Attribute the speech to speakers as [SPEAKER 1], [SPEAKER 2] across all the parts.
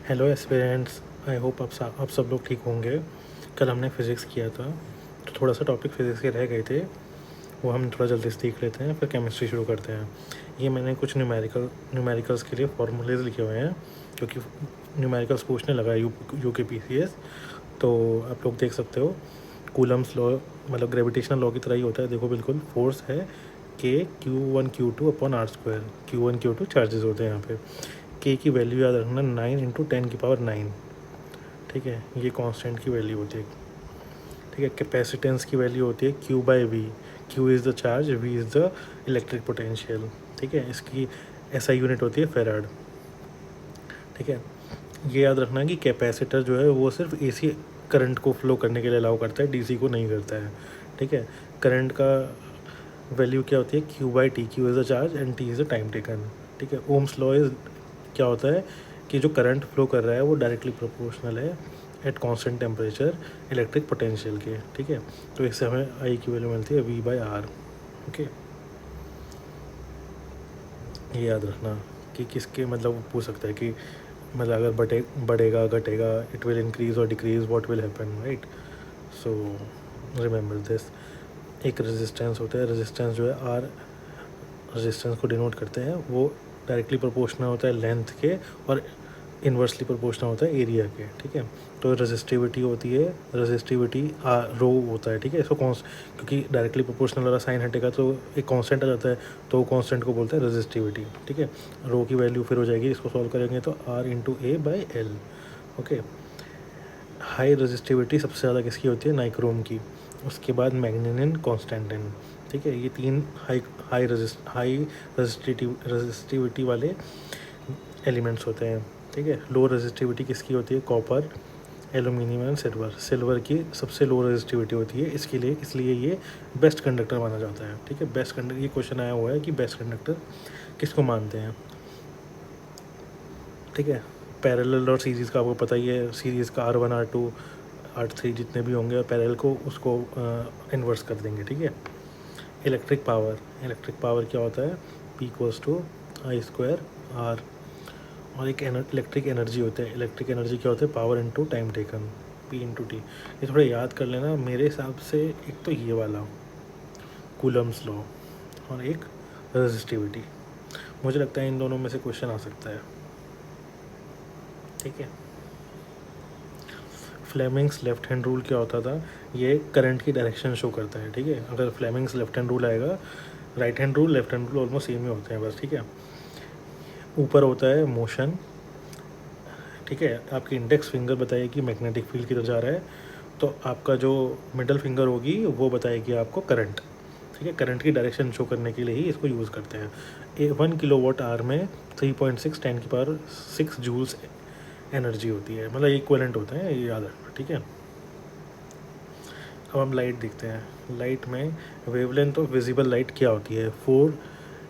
[SPEAKER 1] Hello aspirants, I hope आप सब लोग ठीक होंगे। कल हमने फ़िज़िक्स किया था तो थोड़ा सा टॉपिक फ़िज़िक्स के रह गए थे, वो हम थोड़ा जल्दी से देख लेते हैं, फिर केमिस्ट्री शुरू करते हैं। ये मैंने कुछ न्यूमेरिकल्स के लिए फार्मूलेज लिखे हुए हैं, क्योंकि न्यूमेरिकल्स पूछने लगा यू के PCS। तो आप लोग देख सकते हो, कूलम्स लॉ मतलब ग्रेविटेशनल लॉ की तरह ही होता है। देखो, बिल्कुल फोर्स है Q1Q2/r²। Q1 Q2 चार्जेस होते हैं यहाँ पे। के की वैल्यू याद रखना 9 × 10⁹ ठीक है, ये कांस्टेंट की वैल्यू होती है। ठीक है, कैपेसिटेंस की वैल्यू होती है Q/V। Q is the charge, V is the electric potential. ठीक है, इसकी SI यूनिट होती है फेराड। ठीक है, ये याद रखना कि कैपेसिटर जो है वो सिर्फ AC करंट को फ्लो करने के लिए अलाउ करता है, DC को नहीं करता है। ठीक है, करंट का वैल्यू क्या होती है Q/T। Q is the charge and T is the time taken. ठीक है, ओम्स लॉ इज क्या होता है कि जो करंट फ्लो कर रहा है वो डायरेक्टली प्रोपोर्शनल है at constant temperature electric potential के। ठीक है, तो इससे हमें आई की वैल्यू मिलती है V/R। ओके, ये याद रखना कि किसके मतलब वो पूछ सकता है कि मतलब अगर बढ़ेगा घटेगा, इट विल इंक्रीज और decrease, what will happen, right. So remember this. एक रेजिस्टेंस होता है, रेजिस्टेंस जो है R रेजिस्टेंस को डिनोट करते हैं, वो डायरेक्टली प्रोपोर्शनल होता है लेंथ के और इन्वर्सली प्रोपोर्शनल होता है एरिया के। ठीक है, तो रेजिस्टिविटी होती है, रेजिस्टिविटी रो होता है। ठीक है, इसको क्योंकि डायरेक्टली प्रोपोर्शनल वाला साइन हटेगा तो एक कांस्टेंट आ जाता है, तो कांस्टेंट को बोलते हैं रेजिस्टिविटी। ठीक है, रो की वैल्यू फिर हो जाएगी, इसको सॉल्व करेंगे तो R × A/L। Okay, high resistivity सबसे ज़्यादा किसकी होती है? नाइक्रोम की। उसके बाद मैग्नीनियन, कॉन्स्टेंटिन। ठीक है, ये तीन हाई रेजिस्टिविटी वाले एलिमेंट्स होते हैं। ठीक है, लो रेजिस्टिविटी किसकी होती है? Copper, aluminium and silver. Silver की सबसे लो रेजिस्टिविटी होती है, इसलिए ये बेस्ट कंडक्टर माना जाता है। ठीक है, बेस्ट कंडक्टर, ये क्वेश्चन आया हुआ है कि बेस्ट कंडक्टर किसको मानते हैं। ठीक है, पैरेलल और सीरीज़ का आपको पता ही है, सीरीज़ का R1 R2 R3 जितने भी होंगे और पैरेलल को उसको इन्वर्स कर देंगे। ठीक है, इलेक्ट्रिक पावर क्या होता है? P = I²R। और एक इलेक्ट्रिक एनर्जी होता है, इलेक्ट्रिक एनर्जी क्या होता है? Power into time taken, P × T। ये थोड़ा याद कर लेना मेरे हिसाब से। एक तो ये वाला कूलम्स लॉ और एक रेजिस्टिविटी, मुझे लगता है इन दोनों में से क्वेश्चन आ सकता है। ठीक है, फ्लेमिंग्स लेफ्ट हैंड रूल क्या होता था? ये करंट की डायरेक्शन शो करता है। ठीक है, अगर फ्लेमिंग्स लेफ्ट हैंड रूल आएगा, right hand rule left hand rule almost same ही होते हैं बस। ठीक है, ऊपर होता है मोशन। ठीक है, आपकी इंडेक्स फिंगर बताएगी मैग्नेटिक फील्ड की तरफ जा रहा है, तो आपका जो मिडल फिंगर होगी वो बताएगी आपको करंट। ठीक है, करंट की डायरेक्शन शो करने के लिए ही इसको यूज़ करते हैं। 1 kWh में 3.6 10⁶ जूल्स एनर्जी होती है, मतलब इक्वलेंट होता है, ये याद रखना। ठीक है, अब हम लाइट देखते हैं। लाइट में वेवलेंथ ऑफ विजिबल लाइट क्या होती है? 4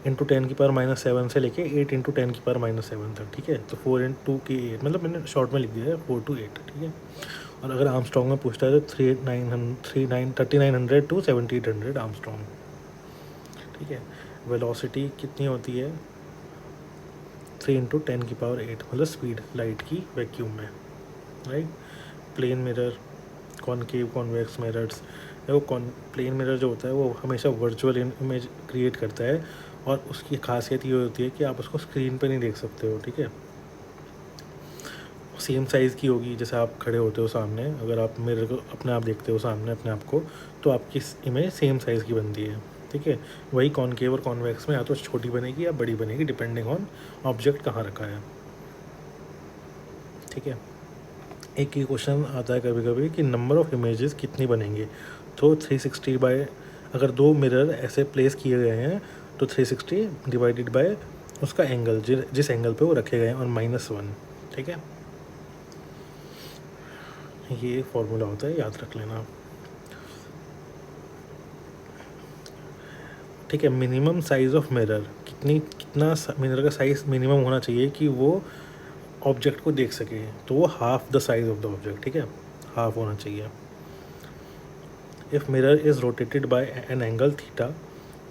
[SPEAKER 1] × 10⁻⁷ से लेके 8 × 10⁻⁷ तक। ठीक है, तो 4 × 2 की 8, मतलब मैंने शॉर्ट में लिख दिया है 4 to 8। ठीक है, और अगर आर्मस्ट्रॉन्ग में पूछता है तो 3900 to 7800 आर्मस्ट्रॉन्ग। ठीक है, वेलोसिटी कितनी होती है? 3 × 10⁸, मतलब स्पीड लाइट की वैक्यूम में, right. Plane mirror, concave convex mirrors. देखो, प्लेन मिरर जो होता है वो हमेशा वर्चुअल इमेज क्रिएट करता है, और उसकी खासियत ये होती है कि आप उसको स्क्रीन पे नहीं देख सकते हो। ठीक है, सेम साइज़ की होगी, जैसे आप खड़े होते हो सामने, अगर आप मिरर को अपने आप देखते हो सामने अपने आप को, तो आपकी इमेज सेम साइज़ की बनती है। ठीक है, वही कॉनकेव और कॉन्वेक्स में या तो छोटी बनेगी या बड़ी बनेगी, डिपेंडिंग ऑन ऑब्जेक्ट कहाँ रखा है। ठीक है, एक ही क्वेश्चन आता है कभी कभी कि नंबर ऑफ़ इमेजेस कितनी बनेंगे? तो 360 बाय, अगर दो मिरर ऐसे प्लेस किए गए हैं तो 360 डिवाइडेड बाय उसका एंगल, जिस एंगल पे वो रखे गए हैं, और -1। ठीक है, ये फॉर्मूला होता है, याद रख लेना। ठीक है, मिनिमम साइज़ ऑफ मिरर कितना मिरर का साइज़ मिनिमम होना चाहिए कि वो ऑब्जेक्ट को देख सके? तो वो half the size of the object. ठीक है, हाफ होना चाहिए। If mirror is rotated bye an angle theta,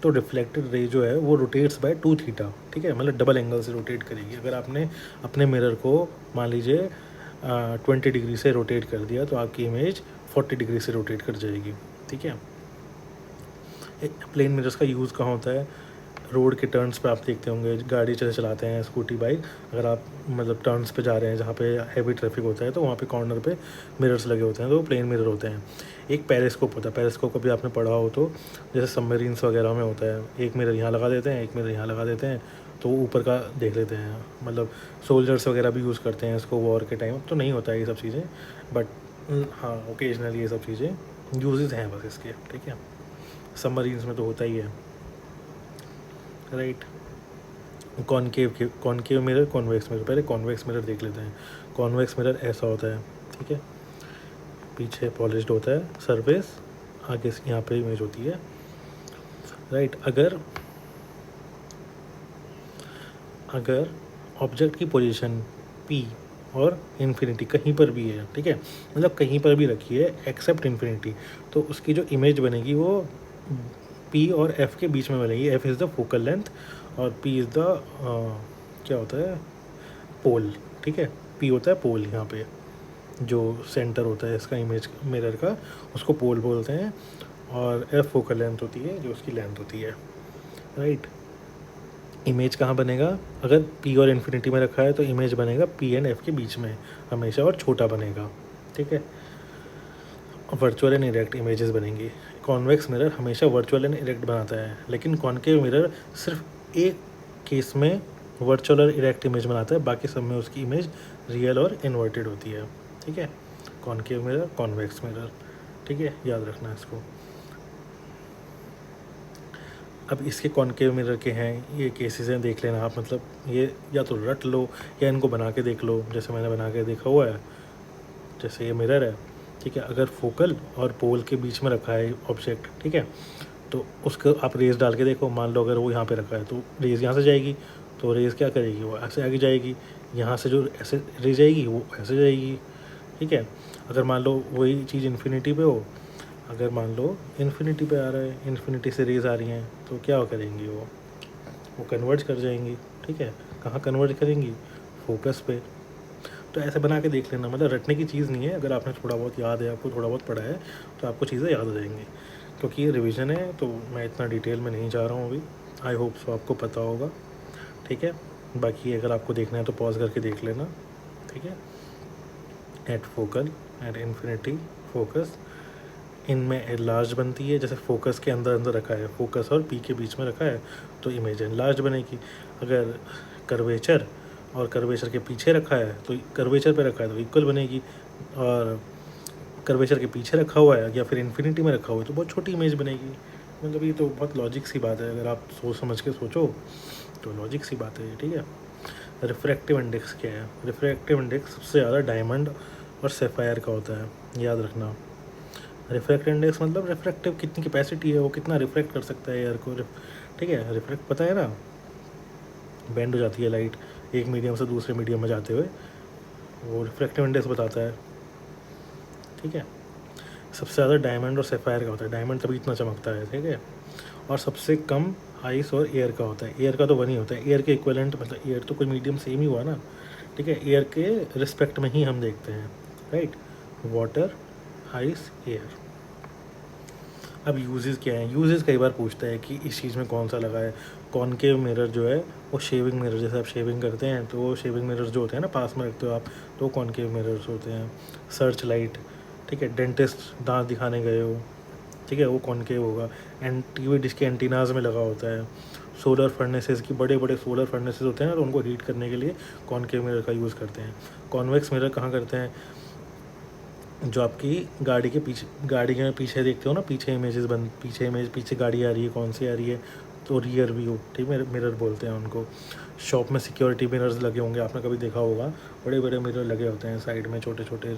[SPEAKER 1] तो रिफ्लेक्टेड रे जो है वो रोटेट्स बाय 2θ, ठीक है, मतलब डबल एंगल से रोटेट करेगी। अगर आपने अपने मिरर को मान लीजिए 20 डिग्री से रोटेट कर दिया तो आपकी इमेज 40 डिग्री से रोटेट कर जाएगी, ठीक है। प्लेन मिरर्स का यूज़ कहाँ होता है? रोड के टर्न्स पे आप देखते होंगे, गाड़ी चलाते हैं, स्कूटी बाइक, अगर आप मतलब टर्न्स पे जा रहे हैं जहाँ पे हैवी ट्रैफिक होता है तो वहाँ पे कॉर्नर पे मिरर्स लगे होते हैं, तो वो प्लेन मिरर होते हैं। एक पेरिस्कोप होता है, पेरिस्कोप कभी आपने पढ़ा हो तो, जैसे सबमरीन्स वगैरह में होता है, एक मिरर यहाँ लगा देते हैं, एक मिरर यहाँ लगा देते हैं, तो ऊपर का देख लेते हैं। मतलब सोल्जर्स वगैरह भी यूज़ करते हैं इसको वॉर के टाइम, तो नहीं होता है ये सब चीज़ें, बट हाँ ओकेजनली ये सब चीज़ें यूजेस हैं बस इसके, ठीक है। सबमरीन्स में तो होता ही है, right. Concave mirror, convex mirror, पहले कॉन्वेक्स मिरर देख लेते हैं। कॉन्वेक्स मिरर ऐसा होता है, ठीक है, पीछे पॉलिश्ड होता है सरफेस, आगे से यहाँ पे इमेज होती है, राइट। अगर ऑब्जेक्ट की पोजीशन P और इन्फिनिटी कहीं पर भी है, ठीक है, मतलब कहीं पर भी रखी है एक्सेप्ट इन्फिनिटी, तो उसकी जो इमेज बनेगी वो P और F के बीच में बनेगी। F is the focal length और P इज़ द क्या होता है, पोल, ठीक है। P होता है पोल, यहाँ पे जो सेंटर होता है इसका इमेज मिरर का, उसको पोल बोलते हैं, और F फोकल लेंथ होती है जो उसकी लेंथ होती है, राइट। इमेज कहाँ बनेगा? अगर P और इन्फिनिटी में रखा है तो इमेज बनेगा P एंड F के बीच में हमेशा, और छोटा बनेगा, ठीक है। वर्चुअल एंड इरेक्ट इमेजेस बनेंगी। कॉन्वेक्स मिरर हमेशा वर्चुअल एंड इरेक्ट बनाता है, लेकिन कॉनकेव मिरर सिर्फ एक केस में वर्चुअल और इरेक्ट इमेज बनाता है, बाकी सब में उसकी इमेज रियल और इन्वर्टेड होती है, ठीक है। कॉनकेव मिरर, कॉन्वेक्स मिरर, ठीक है, याद रखना इसको। अब इसके कॉनकेव मिरर के हैं ये केसेस हैं, देख लेना आप, मतलब ये या तो रट लो या इनको बना के देख लो, जैसे मैंने बना के देखा हुआ है। जैसे ये मिरर है, ठीक है, अगर फोकल और पोल के बीच में रखा है ऑब्जेक्ट, ठीक है, तो उसको आप रेस डाल के देखो, मान लो अगर वो यहाँ पे रखा है तो रेस यहाँ से जाएगी, तो रेस क्या करेगी, वो ऐसे आगे जाएगी, यहाँ से जो ऐसे रेस जाएगी वो ऐसे जाएगी, ठीक है। अगर मान लो वही चीज़ इन्फिनिटी पे हो, अगर मान लो इन्फिनिटी पे आ रहा है, इन्फिनिटी से रेज आ रही हैं, तो क्या करेंगी वो कन्वर्ज कर जाएंगी, ठीक है। कहाँ कन्वर्ज करेंगी? फोकस पे। तो ऐसे बना के देख लेना, मतलब रटने की चीज़ नहीं है, अगर आपने थोड़ा बहुत याद है, आपको थोड़ा बहुत पढ़ा है, तो आपको चीज़ें याद हो जाएंगी। क्योंकि ये रिवीजन है तो मैं इतना डिटेल में नहीं जा रहा हूँ अभी, आई होप सो आपको पता होगा, ठीक है। बाकी अगर आपको देखना है तो पॉज करके देख लेना, ठीक है। At focal, at infinity, focus, इनमें लार्ज बनती है, जैसे फोकस के अंदर अंदर रखा है, फोकस और P के बीच में रखा है तो इमेज लार्ज बनेगी। अगर कर्वेचर और कर्वेचर के पीछे रखा है तो कर्वेचर पे रखा है तो इक्वल बनेगी, और कर्वेचर के पीछे रखा हुआ है या फिर इन्फिनिटी में रखा हुआ है तो बहुत छोटी इमेज बनेगी। मतलब ये तो बहुत लॉजिक सी बात है, अगर आप सोच समझ के सोचो तो लॉजिक सी बात है, ठीक है। रिफ्रैक्टिव इंडेक्स क्या है? रिफ्रैक्टिव इंडेक्स सबसे ज़्यादा डायमंड और सेफायर का होता है, याद रखना। रिफ्रैक्टिव इंडेक्स मतलब रिफ्रैक्टिव कितनी कैपेसिटी है, वो कितना रिफ्रैक्ट कर सकता है एयर को, ठीक है। रिफ्रैक्ट पता है ना, बेंड हो जाती है लाइट एक मीडियम से दूसरे मीडियम में जाते हुए, वो रिफ्रैक्टिव इंडेक्स बताता है, ठीक है। सबसे ज़्यादा डायमंड और सेफायर का होता है, डायमंड तभी इतना चमकता है, ठीक है। और सबसे कम आइस और एयर का होता है, एयर का तो वन ही होता है, एयर के इक्विवेलेंट, मतलब एयर तो कोई मीडियम सेम ही हुआ ना, ठीक है। एयर के रिस्पेक्ट में ही हम देखते हैं, राइट। Water, ice, air. अब यूजेस क्या हैं? यूजेस कई बार पूछता है कि इस चीज़ में कौन सा लगा है। कॉनकेव मिरर जो है वो शेविंग मिरर, जैसे आप शेविंग करते हैं तो वो शेविंग मिरर जो होते हैं ना पास में रखते हो आप, तो कॉनकेव मिरर्स होते हैं। सर्च लाइट, ठीक है, डेंटिस्ट दांत दिखाने गए हो, ठीक है, वो कॉनकेव होगा। एंड टीवी डिश के एंटीनाज में लगा होता है। सोलर फर्नेसेस की, बड़े बड़े सोलर फर्नेसेस होते हैं ना, तो उनको हीट करने के लिए कॉनकेव मिरर का यूज़ करते हैं। कॉन्वेक्स मिरर कहाँ करते हैं? जो आपकी गाड़ी के पीछे, गाड़ी के पीछे देखते हो ना, पीछे इमेजेस बन, पीछे इमेज, पीछे गाड़ी आ रही है, कौन सी आ रही है, तो रियर व्यू, ठीक है, मिरर बोलते हैं उनको। शॉप में सिक्योरिटी मिरर्स लगे होंगे, आपने कभी देखा होगा, बड़े बड़े मिरर लगे होते हैं साइड में, छोटे छोटे,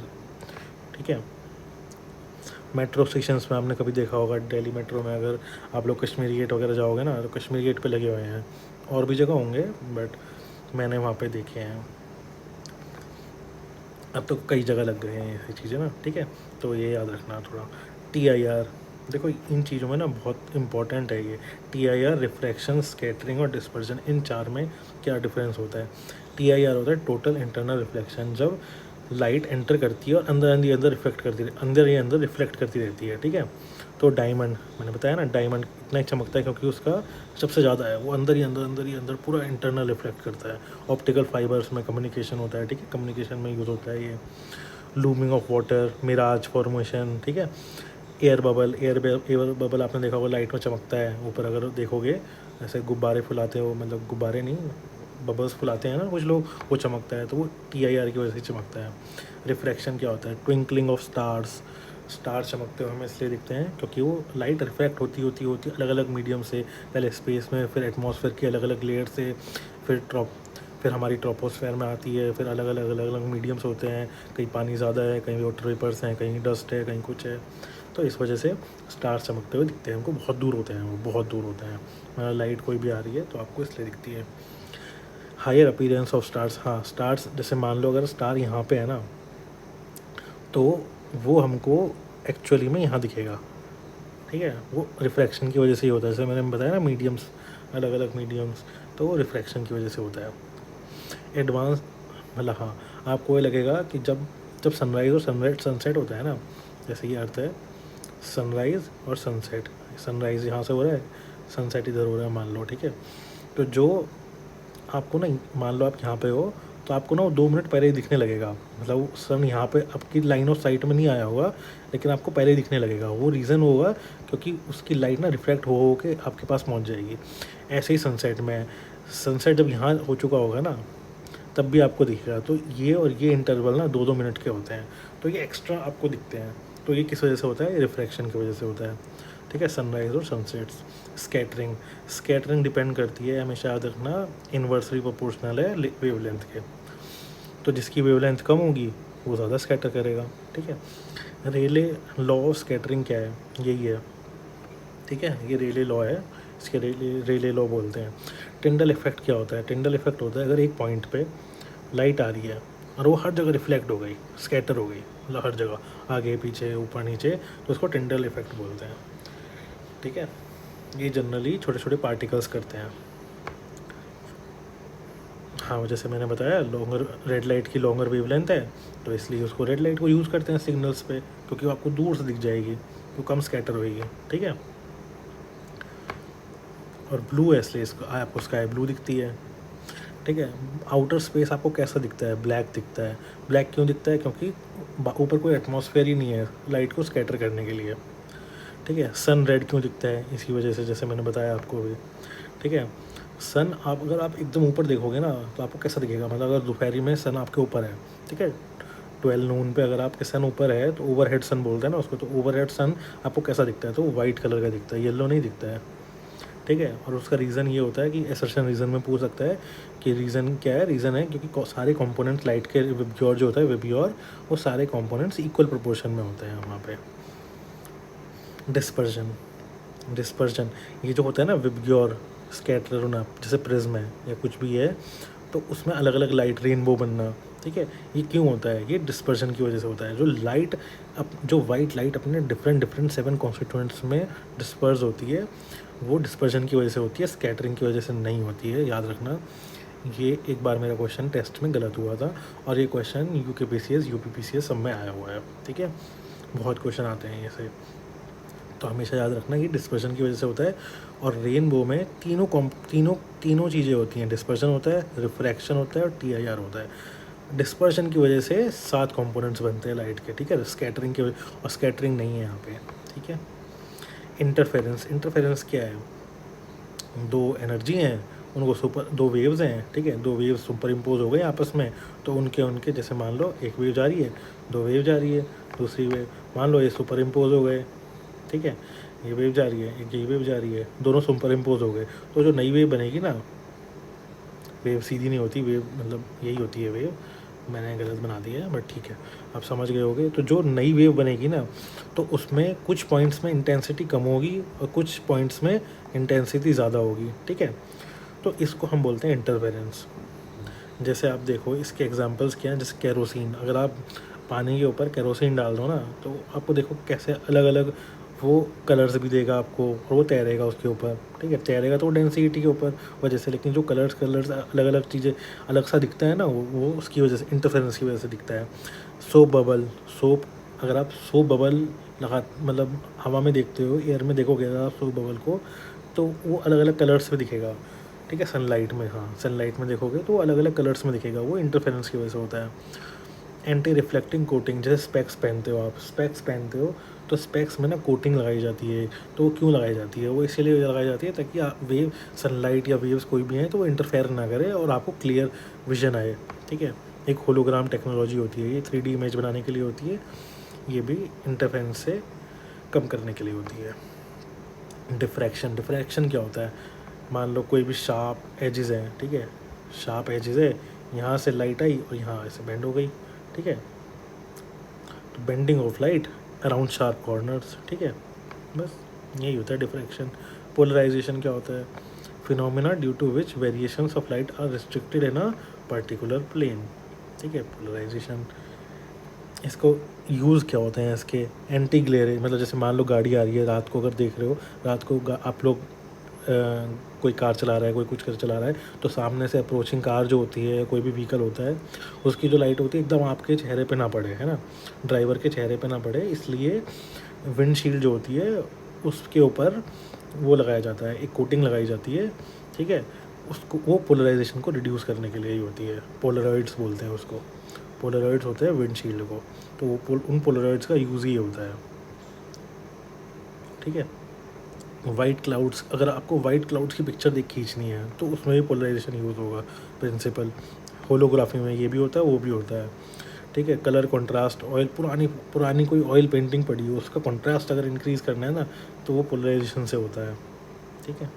[SPEAKER 1] ठीक है। मेट्रो स्टेशंस में आपने कभी देखा होगा, दिल्ली मेट्रो में अगर आप लोग कश्मीरी गेट वगैरह जाओगे ना, तो कश्मीरी गेट पे लगे हुए हैं, और भी जगह होंगे बट मैंने वहाँ पे देखे हैं। अब तो कई जगह लग गए हैं ऐसी चीज़ें ना, ठीक है। तो ये याद रखना थोड़ा। TIR, देखो इन चीज़ों में ना बहुत इंपॉर्टेंट है ये TIR, रिफ्रैक्शन, स्कैटरिंग और डिस्पर्जन, इन चार में क्या डिफरेंस होता है। TIR होता है टोटल इंटरनल रिफ्लेक्शन, जब लाइट एंटर करती है और अंदर रिफ्लेक्ट करती अंदर रिफ्लेक्ट करती रहती है, ठीक है। तो डायमंड, मैंने बताया ना डायमंड इतना ही चमकता है क्योंकि उसका सबसे ज़्यादा है, वो अंदर पूरा इंटरनल रिफ्लेक्ट करता है। ऑप्टिकल फाइबर्स में कम्युनिकेशन होता है, ठीक है, कम्युनिकेशन में यूज़ होता है ये। Looming of water, mirage formation, ठीक है। एयर बबल आपने देखा होगा लाइट में चमकता है ऊपर, अगर देखोगे ऐसे गुब्बारे फुलाते हो, मतलब गुब्बारे नहीं, बबल्स फुलाते हैं ना कुछ लोग, वो चमकता है, तो वो TIR की वजह से चमकता है। रिफ्रैक्शन क्या होता है, ट्विंकलिंग ऑफ स्टार्स, स्टार चमकते हुए हमें इसलिए दिखते हैं क्योंकि वो लाइट रिफ्रैक्ट होती अलग अलग मीडियम से, पहले स्पेस में, फिर एटमॉस्फेयर की अलग अलग लेयर से, फिर हमारी ट्रोपोस्फेयर में आती है, फिर अलग अलग मीडियम्स होते हैं, कहीं पानी ज़्यादा है, कहीं वाटर वेपर्स हैं, कहीं डस्ट है, कहीं कुछ है, तो इस वजह से स्टार चमकते हुए दिखते हैं हमको। बहुत दूर होते हैं वो, बहुत दूर होते हैं, मतलब लाइट कोई भी आ रही है तो आपको इसलिए दिखती है। हायर अपीयरेंस ऑफ स्टार्स, हाँ स्टार्स, जैसे मान लो अगर स्टार यहाँ पे है ना, तो वो हमको एक्चुअली में यहाँ दिखेगा, ठीक है, वो रिफ्रैक्शन की वजह से ही होता है। जैसे मैंने बताया ना मीडियम्स, अलग अलग मीडियम्स, तो वो रिफ्रैक्शन की वजह से होता है। एडवांस, मतलब हाँ, आपको ये लगेगा कि जब जब सनराइज़ और सनसेट होता है ना, जैसे ये अर्थ है, सनराइज़ और सनसेट, सनराइज़ यहाँ से हो रहा है, सनसेट इधर हो रहा है मान लो, ठीक है। तो जो आपको ना, मान लो आप यहाँ पे हो, तो आपको ना वो 2 मिनट पहले ही दिखने लगेगा, मतलब सन यहाँ पे आपकी लाइन ऑफ साइट में नहीं आया होगा, लेकिन आपको पहले ही दिखने लगेगा। वो रीज़न होगा क्योंकि उसकी लाइट ना रिफ्लेक्ट हो के आपके पास पहुँच जाएगी। ऐसे ही सनसेट में, सनसेट जब यहाँ हो चुका होगा ना, तब भी आपको दिखेगा। तो ये और ये इंटरवल ना 2-2 मिनट के होते हैं, तो ये एक्स्ट्रा आपको दिखते हैं। तो ये किस वजह से होता है, ये रिफ्रैक्शन की वजह से होता है, ठीक है, सनराइज़ और सनसेट्स। स्कैटरिंग डिपेंड करती है, हमेशा याद रखना, इन्वर्सली प्रोपोर्शनल है वेवलेंथ के। तो जिसकी वेवलेंथ कम होगी वो ज़्यादा स्कैटर करेगा, ठीक है। रेले लॉ ऑफ स्कैटरिंग क्या है, यही है, ठीक है, ये रेले लॉ है, इसके रेले लॉ बोलते हैं। टिंडल इफेक्ट क्या होता है, टिंडल इफेक्ट होता है अगर एक पॉइंट पे लाइट आ रही है और वो हर जगह रिफ्लेक्ट हो गई, स्कैटर हो गई, मतलब हर जगह, आगे पीछे ऊपर नीचे, तो उसको टिंडल इफेक्ट बोलते हैं, ठीक है। ये जनरली छोटे छोटे पार्टिकल्स करते हैं। हाँ, जैसे मैंने बताया, लॉन्गर रेड लाइट की लॉन्गर वेवलेंथ है, तो इसलिए उसको रेड लाइट को यूज़ करते हैं सिग्नल्स पे, क्योंकि वो आपको दूर से दिख जाएगी, वो कम स्कैटर होएगी, ठीक है। और ब्लू है इसलिए इसको आपको स्काई ब्लू दिखती है, ठीक है। आउटर स्पेस आपको कैसा दिखता है, ब्लैक दिखता है। ब्लैक क्यों दिखता है, क्योंकि ऊपर कोई एटमॉस्फेयर ही नहीं है लाइट को स्कैटर करने के लिए, ठीक है। सन रेड क्यों दिखता है, इसी वजह से, जैसे मैंने बताया आपको भी, ठीक है। सन आप अगर आप एकदम ऊपर देखोगे ना, तो आपको कैसा दिखेगा, मतलब अगर दोपहरी में सन आपके ऊपर है, ठीक है, 12 नून पे अगर आपके सन ऊपर है, तो ओवरहेड सन बोलते हैं ना उसको, तो ओवरहेड सन आपको कैसा दिखता है, तो वो वाइट कलर का दिखता है, येलो नहीं दिखता है, ठीक है। और उसका रीज़न ये होता है कि एसर्शन रीज़न में पूछ सकता है कि रीज़न क्या है, रीज़न है क्योंकि सारे कंपोनेंट्स लाइट के विब्ग्योर जो होता है, विब्ग्योर, वो सारे कंपोनेंट्स इक्वल प्रोपोर्शन में होते हैं वहाँ पे। डिस्पर्जन ये जो होता है ना, विब्ग्योर, स्कैटर होना, जैसे प्रिज्म है या कुछ भी है, तो उसमें अलग अलग लाइट, रेनबो बनना, ठीक है, ये क्यों होता है, ये डिस्पर्जन की वजह से होता है। जो वाइट लाइट अपने डिफरेंट 7 कॉन्स्टिट्यूएंट्स में डिस्पर्स होती है, वो डिस्पर्जन की वजह से होती है, स्कैटरिंग की वजह से नहीं होती है, याद रखना। ये एक बार मेरा क्वेश्चन टेस्ट में गलत हुआ था, और ये क्वेश्चन UKPCS UPPCS सब में आया हुआ है, ठीक है, बहुत क्वेश्चन आते हैं ये से, तो हमेशा याद रखना ये डिस्पर्जन की वजह से होता है। और रेनबो में तीनों चीज़ें होती हैं, डिस्पर्जन होता है, रिफ्रैक्शन होता है और TIR होता है। डिस्पर्जन की वजह से 7 कंपोनेंट्स बनते हैं लाइट के, ठीक है, स्कैटरिंग की वजह, और स्कैटरिंग नहीं है यहाँ पे, ठीक है। इंटरफेरेंस क्या है, 2 एनर्जी हैं, उनको दो वेव्स हैं, ठीक है, 2 वेव्स सुपर इम्पोज हो गए आपस में, तो उनके जैसे मान लो एक वेव जा रही है, 2 वेव जा रही है, दूसरी वेव, मान लो ये सुपर इम्पोज हो गए, ठीक है, ये वेव जा रही है, एक ये वेव जा रही है, दोनों सुपर इम्पोज हो गए, तो जो नई वेव बनेगी ना, वेव सीधी नहीं होती, वेव मतलब यही होती है वेव, मैंने गलत बना दिया है बट ठीक है, आप समझ गए होगे। तो जो नई वेव बनेगी ना, तो उसमें कुछ पॉइंट्स में इंटेंसिटी कम होगी और कुछ पॉइंट्स में इंटेंसिटी ज़्यादा होगी, ठीक है, तो इसको हम बोलते हैं इंटरफेरेंस। जैसे आप देखो इसके एग्जांपल्स क्या हैं, जैसे केरोसिन, अगर आप पानी के ऊपर केरोसिन डाल दो ना, तो आपको देखो कैसे अलग अलग वो कलर्स भी देगा आपको और वो तैरेगा उसके ऊपर, ठीक है। तैरेगा तो डेंसिटी के ऊपर वजह से, लेकिन जो कलर्स अलग अलग चीज़ें अलग सा दिखता है ना, वो उसकी वजह से, इंटरफेरेंस की वजह से दिखता है। सोप बबल, सोप, अगर आप सोप बबल लगा, मतलब हवा में देखते हो, एयर में देखोगे अगर आप सोप बबल को, तो वो अलग अलग कलर्स में दिखेगा, ठीक है। सनलाइट में, हाँ सनलाइट में देखोगे तो वो अलग अलग कलर्स में दिखेगा, वो इंटरफेरेंस की वजह से होता है। एंटी रिफ्लेक्टिंग कोटिंग, जैसे स्पेक्स पहनते हो आप, स्पेक्स पहनते हो तो स्पेक्स में ना कोटिंग लगाई जाती है। तो वो क्यों लगाई जाती है? वो इसीलिए लगाई जाती है ताकि वेव, सनलाइट या वेव्स कोई भी हैं तो वो इंटरफेयर ना करे और आपको क्लियर विजन आए, ठीक है। एक होलोग्राम टेक्नोलॉजी होती है, ये 3D इमेज बनाने के लिए होती है, ये भी इंटरफेरेंस से कम करने के लिए होती है। डिफ्रैक्शन, डिफ्रैक्शन क्या होता है? मान लो कोई भी शार्प एजेस हैं, ठीक है, शार्प एजेस है, यहाँ से लाइट आई और यहाँ ऐसे बेंड हो गई, ठीक है, तो bending of light around sharp corners, ठीक है। बस यही होता है डिफ्रैक्शन। पोलराइजेशन क्या होता है? Phenomena due to which variations of light are restricted in a particular plane, ठीक है, पोलराइजेशन। इसको यूज़ क्या होते हैं इसके? एंटी ग्लेयर, मतलब जैसे मान लो गाड़ी आ रही है रात को, अगर देख रहे हो रात को आप लोग कोई कार चला रहा है, कोई कुछ कर चला रहा है, तो सामने से अप्रोचिंग कार जो होती है, कोई भी व्हीकल होता है, उसकी जो लाइट होती है एकदम आपके चेहरे पे ना पड़े, है ना, ड्राइवर के चेहरे पे ना पड़े, इसलिए विंडशील्ड जो होती है उसके ऊपर वो लगाया जाता है, एक कोटिंग लगाई जाती है, ठीक है। उसको, वो पोलराइजेशन को रिड्यूस करने के लिए ही होती है, पोलरॉइड्स बोलते हैं उसको, पोलरॉइड्स होते हैं विंडशील्ड को, तो वो उन पोलरॉइड्स का यूज़ ही होता है, ठीक है। वाइट क्लाउड्स, अगर आपको वाइट क्लाउड्स की पिक्चर देख खींचनी है तो उसमें भी पोलराइजेशन यूज़ होगा, प्रिंसिपल। होलोग्राफी में ये भी होता है, वो भी होता है, ठीक है। कलर कंट्रास्ट, ऑयल, पुरानी पुरानी कोई ऑयल पेंटिंग पड़ी हो, उसका कंट्रास्ट अगर इंक्रीज़ करना है ना, तो वो पोलराइजेशन से होता है, ठीक है।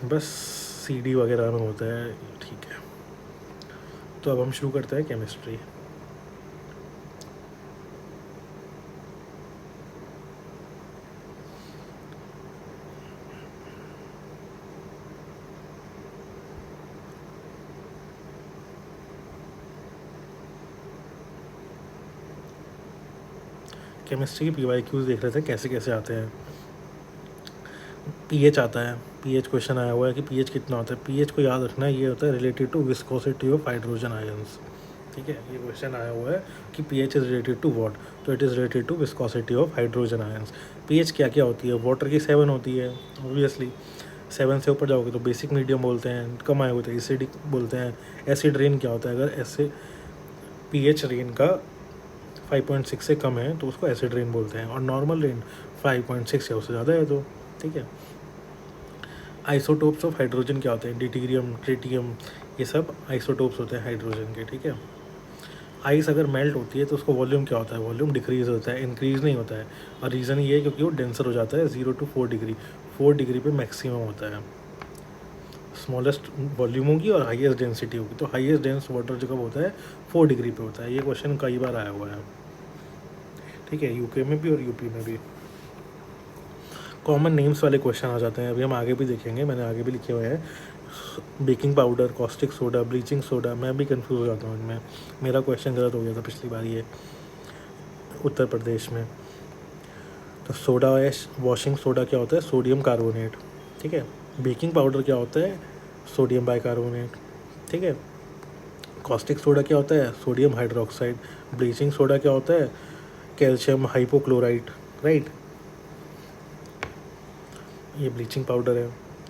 [SPEAKER 1] बस CD वगैरह में होता है, ठीक है। तो अब हम शुरू करते हैं केमिस्ट्री। केमिस्ट्री की PYQs देख रहे थे कैसे कैसे आते हैं। pH आता है, pH क्वेश्चन आया हुआ है कि pH कितना होता है। pH को याद रखना है, ये होता है related to viscosity of hydrogen ions, ठीक है। ये क्वेश्चन आया हुआ है कि pH is related to what, तो it is related to viscosity of hydrogen ions. pH क्या क्या होती है? वाटर की 7 होती है ऑब्वियसली, 7 से ऊपर जाओगे तो बेसिक मीडियम बोलते हैं, कम आए हुए तो एसिडिक बोलते हैं। एसिड रेन क्या होता है? अगर ऐसे pH रेन का 5.6 से कम है तो उसको एसिड रेन बोलते हैं, और नॉर्मल रेन 5.6 या उससे ज़्यादा है तो, ठीक है। आइसोटोप्स ऑफ हाइड्रोजन क्या होते हैं? ड्यूटेरियम, ट्रिटियम, ये सब आइसोटोप्स होते हैं हाइड्रोजन के, ठीक है। आइस अगर मेल्ट होती है तो उसका वॉल्यूम क्या होता है? वॉल्यूम डिक्रीज़ होता है, इंक्रीज़ नहीं होता है, और रीज़न ये है क्योंकि वो डेंसर हो जाता है 0 to 4 डिग्री, 4 डिग्री पे मैक्सिमम होता है, स्मॉलेस्ट वॉल्यूम होगी और हाईएस्ट डेंसिटी होगी, तो हाईएस्ट डेंस वाटर जो कब होता है? 4 डिग्री पे होता है। ये क्वेश्चन कई बार आया हुआ है, ठीक है, यूके में भी और यूपी में भी। कॉमन नेम्स वाले क्वेश्चन आ जाते हैं, अभी हम आगे भी देखेंगे, मैंने आगे भी लिखे हुए हैं। Baking powder, caustic soda, bleaching soda, मैं भी कंफ्यूज हो जाता हूँ इनमें, मेरा क्वेश्चन गलत हो गया था पिछली बार ये उत्तर प्रदेश में। तो सोडा ऐश, वॉशिंग सोडा क्या होता है? सोडियम कार्बोनेट, ठीक है। बेकिंग पाउडर क्या होता है? सोडियम बाइकार्बोनेट, ठीक है। कॉस्टिक सोडा क्या होता है? Sodium hydroxide. ब्लीचिंग सोडा क्या होता है? कैल्शियम हाइपोक्लोराइट, राइट, ये ब्लीचिंग पाउडर है।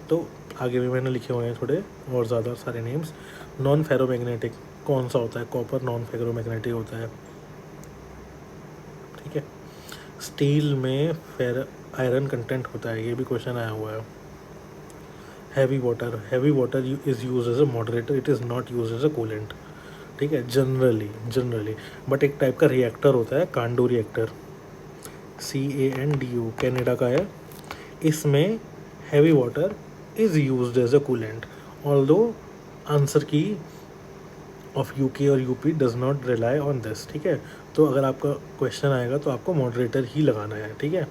[SPEAKER 1] तो आगे भी मैंने लिखे हुए हैं थोड़े और ज़्यादा सारे नेम्स। नॉन फेरोमैग्नेटिक कौन सा होता है? कॉपर नॉन फेरोमैग्नेटिक होता है, ठीक है। स्टील में आयरन कंटेंट होता है, ये भी क्वेश्चन आया हुआ है। Heavy water is use as a moderator, it is not use as a coolant, ठीक है, जनरली। बट एक टाइप का रिएक्टर होता है कांडो रिएक्टर, CANDO, कनाडा का है। इसमें heavy water is used as a coolant, although answer key of UK और UP does not rely on this, ठीक है। तो अगर आपका क्वेश्चन आएगा तो आपको मॉडरेटर ही लगाना है, ठीक है।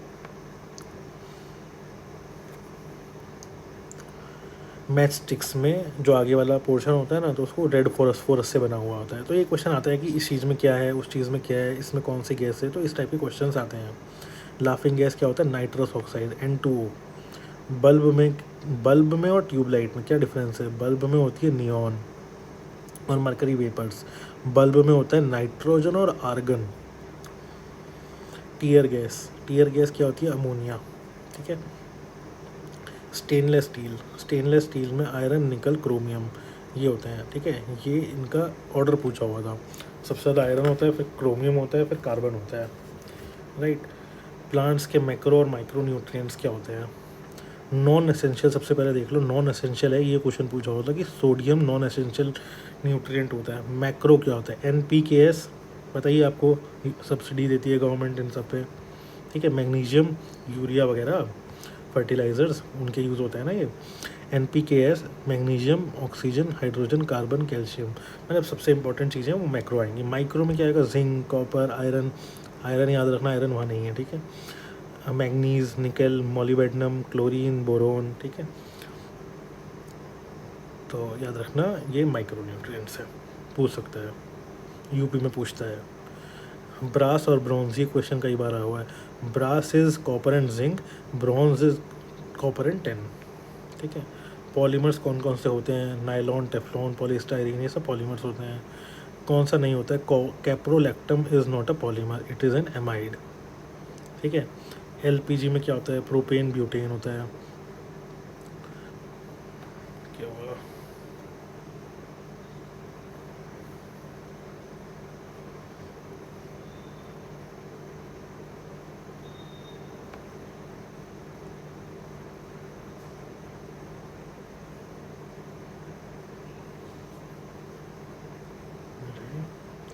[SPEAKER 1] मैच स्टिक्स में जो आगे वाला पोर्शन होता है ना, तो उसको रेड फोरस से बना हुआ होता है। तो ये क्वेश्चन आता है कि इस चीज़ में क्या है, उस चीज़ में क्या है, इसमें कौन सी गैस है, तो इस टाइप के क्वेश्चन आते हैं। लाफिंग गैस क्या होता है? Nitrous oxide N2O। बल्ब में और ट्यूबलाइट में क्या डिफरेंस है? बल्ब में होती है नियॉन और मरकरी वेपर्स, बल्ब में होता है नाइट्रोजन और आर्गन। टीयर गैस क्या होती है? अमोनिया। ठीक है। स्टेनलेस स्टील में आयरन, निकल, क्रोमियम ये होते हैं। ठीक है, ये इनका ऑर्डर पूछा हुआ था। सबसे ज़्यादा आयरन होता है, फिर क्रोमियम होता है, फिर कार्बन होता है। राइट। प्लांट्स के मैक्रो और माइक्रो न्यूट्रिएंट्स क्या होते हैं? नॉन एसेंशियल सबसे पहले देख लो, नॉन एसेंशियल है, ये क्वेश्चन पूछा होता कि सोडियम नॉन एसेंशियल न्यूट्रिएंट होता है। मैक्रो क्या होता है? NPKs बताइए, आपको सब्सिडी देती है गवर्नमेंट इन सब पे। ठीक है। मैग्नीशियम, यूरिया वगैरह फर्टिलाइजर्स उनके यूज़ होता है ना ये। NPKs magnesium, oxygen, hydrogen, carbon, calcium, मतलब सबसे इंपॉर्टेंट चीज़ें वो मैक्रो आएंगी। माइक्रो में क्या आएगा? जिंक, कॉपर, आयरन याद रखना, आयरन वहाँ नहीं है। ठीक है। मैग्नीज, निकल, मोलिब्डेनम, क्लोरीन, बोरोन। ठीक है, तो याद रखना ये माइक्रो न्यूट्रिएंट्स है, पूछ सकता है, यूपी में पूछता है। ब्रास और ब्रॉन्ज, ये क्वेश्चन कई बार आया हुआ है। Brass is copper and zinc, bronze is copper and tin. ठीक है। पॉलीमर्स कौन कौन से होते हैं? नायलॉन, टेफ्लॉन, पॉलीस्टाइरीन, ये सब पॉलीमर्स होते हैं। कौन सा नहीं होता है? Caprolactam is not a polymer, it is an amide. ठीक है। LPG में क्या होता है? प्रोपेन, ब्यूटेन होता है। क्या हुआ?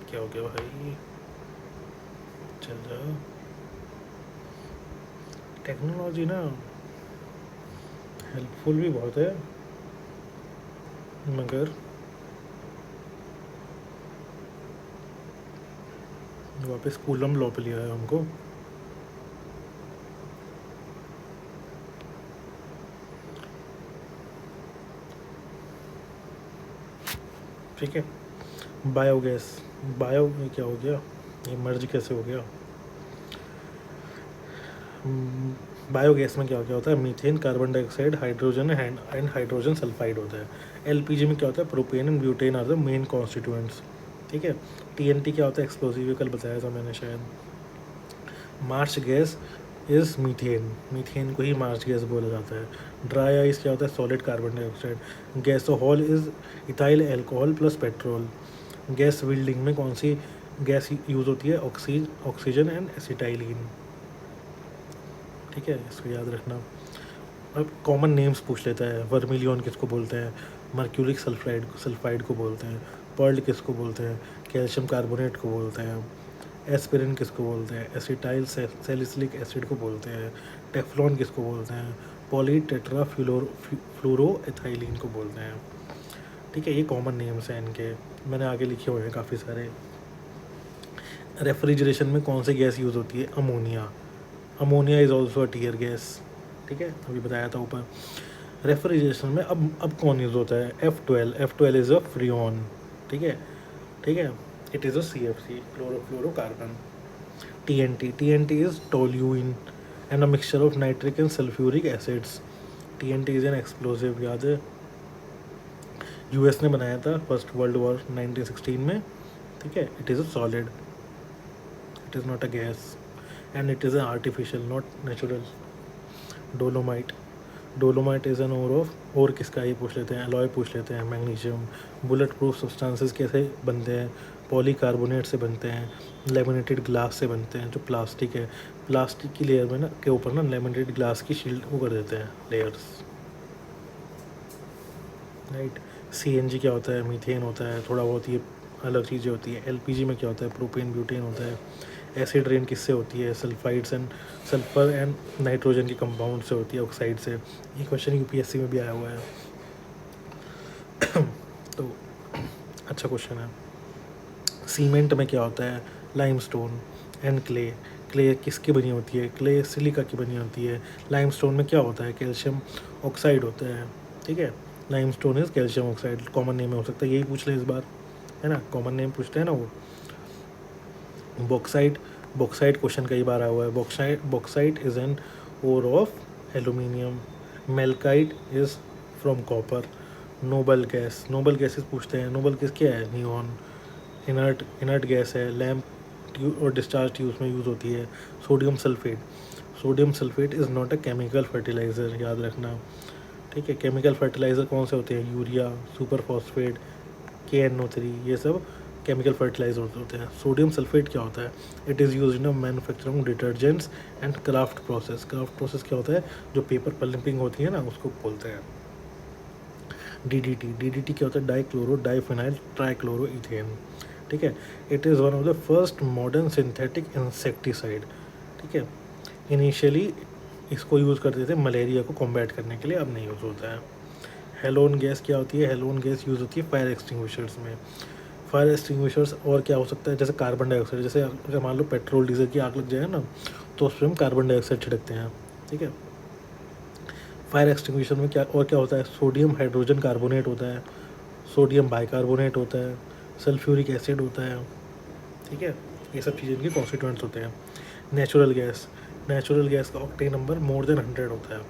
[SPEAKER 1] क्या हो गया भाई? चल जाओ। टेक्नोलॉजी ना हेल्पफुल भी बहुत है, मगर वापस कूलम लॉ पे लिया है हमको। ठीक है। बायोगैस, बायो में क्या हो गया? ये मर्ज कैसे हो गया? बायोगैस में क्या क्या होता है? Methane, carbon dioxide, hydrogen and hydrogen sulphide होता है। LPG में क्या होता है? Propane and butane are the main constituents. ठीक है। TNT क्या होता है? एक्सप्लोजिव, कल बताया था मैंने शायद। मार्च गैस इज़ मीथेन, मीथेन को ही मार्च गैस बोला जाता है। ड्राई आइस क्या होता है? Solid carbon dioxide. Gasohol is ethyl alcohol plus petrol. Gas building में कौन सी गैस यूज़ होती है? Oxygen and acetylene. ठीक है, इसको याद रखना। अब कॉमन नेम्स पूछ लेता है। वर्मिलियन किसको बोलते हैं? मर्क्यूरिक सल्फाइड को बोलते हैं। पर्ल किसको बोलते हैं? कैल्शियम कार्बोनेट को बोलते हैं। एस्पिरिन किसको बोलते हैं? एसिटाइल सैलिसिलिक एसिड को बोलते हैं। टेफ्लॉन किसको बोलते हैं? पॉली टेट्रा फ्लोरोएथाइलिन को बोलते हैं। ठीक है, ये कॉमन नेम्स हैं इनके, मैंने आगे लिखे हुए हैं काफ़ी सारे। रेफ्रिजरेशन में कौन सी गैस यूज़ होती है? Ammonia. Ammonia is also a tear gas. ठीक है, अभी बताया था ऊपर। रेफ्रिजरेशन में अब कौन यूज़ होता है? F12 is a Freon. ठीक है, ठीक है, it is a CFC, chlorofluorocarbon. TNT is toluene and a mixture of nitric and sulphuric acids. TNT is an explosive, याद है, US ने बनाया था फर्स्ट वर्ल्ड वॉर 1916 में। ठीक है, it is a solid, it is not a gas and it is a artificial not natural. Dolomite is an और किसका, ये पूछ लेते हैं। अलॉय पूछ लेते हैं। मैग्नीशियम। बुलेट प्रूफ सब्सटेंसेस कैसे बनते हैं? पॉलीकार्बोनेट से बनते हैं, लेमिनेटेड ग्लास से बनते हैं। जो प्लास्टिक है, प्लास्टिक की लेयर में ना के ऊपर ना लेमिनेटेड ग्लास की शील्ड वो कर देते हैं, लेयर्स। राइट। CNG क्या होता है? मीथेन होता है। थोड़ा बहुत ये अलग चीज़ें होती है। LPG में क्या होता है? प्रोपेन ब्यूटेन होता है। एसिड रेन किससे होती है? सल्फर एंड नाइट्रोजन के कंपाउंड से होती है, ऑक्साइड से। ये क्वेश्चन UPSC में भी आया हुआ है। तो अच्छा क्वेश्चन है। सीमेंट में क्या होता है? लाइमस्टोन एंड क्ले किसकी बनी होती है? क्ले सिलिका की बनी होती है। लाइमस्टोन में क्या होता है? कैल्शियम ऑक्साइड होता है। ठीक है, limestone is calcium oxide. Common name में हो सकता है, यही पूछ ले इस बार, है ना, कॉमन नेम पूछते हैं ना वो। बॉक्साइट बॉक्साइट क्वेश्चन कई बार आया हुआ है, bauxite is an ore of aluminium, malachite is from copper. Noble gases पूछते हैं, नोबल गैस क्या है? नियॉन। इनर्ट गैस है, लैम्प ट्यूब और डिस्चार्ज ट्यूब्स में यूज़ होती है। Sodium sulphate is not a chemical fertiliser, याद रखना, ठीक है। केमिकल फर्टिलाइज़र कौन से होते हैं? यूरिया, सुपर फॉस्फेट, KNO3, ये सब केमिकल फर्टिलाइजर होते हैं। सोडियम सल्फेट क्या होता है? It is use in manufacturing detergents and craft process. Craft process क्या होता है? जो पेपर पल्पिंग होती है ना, उसको बोलते हैं। DDT क्या होता है? डाइफिनाइल ट्राइक्लोरोइथेन, ठीक है। It is one of the first modern synthetic insecticide, ठीक है। इनिशियली इसको यूज़ करते थे मलेरिया को कॉम्बैट करने के लिए, अब नहीं यूज़ होता है। हेलोन गैस क्या होती है? हेलोन गैस यूज़ होती है फायर एक्सटिंग्विशर्स में। फायर एक्सटिंग्विशर्स और क्या हो सकता है? जैसे कार्बन डाइऑक्साइड, जैसे अगर मान लो पेट्रोल डीजल की आग लग जाए ना, तो उस पर हम कार्बन डाइऑक्साइड छिड़कते हैं, ठीक है। फायर एक्सटिंग्विशर में क्या होता है? सोडियम हाइड्रोजन कार्बोनेट होता है, सोडियम बाइकार्बोनेट होता है, सल्फ्यूरिक एसिड होता है, ठीक है। ये सब चीज़ें इनके कॉन्स्टिट्यूएंट्स होते हैं। नेचुरल गैस का ऑक्टेन नंबर मोर देन 100 होता है,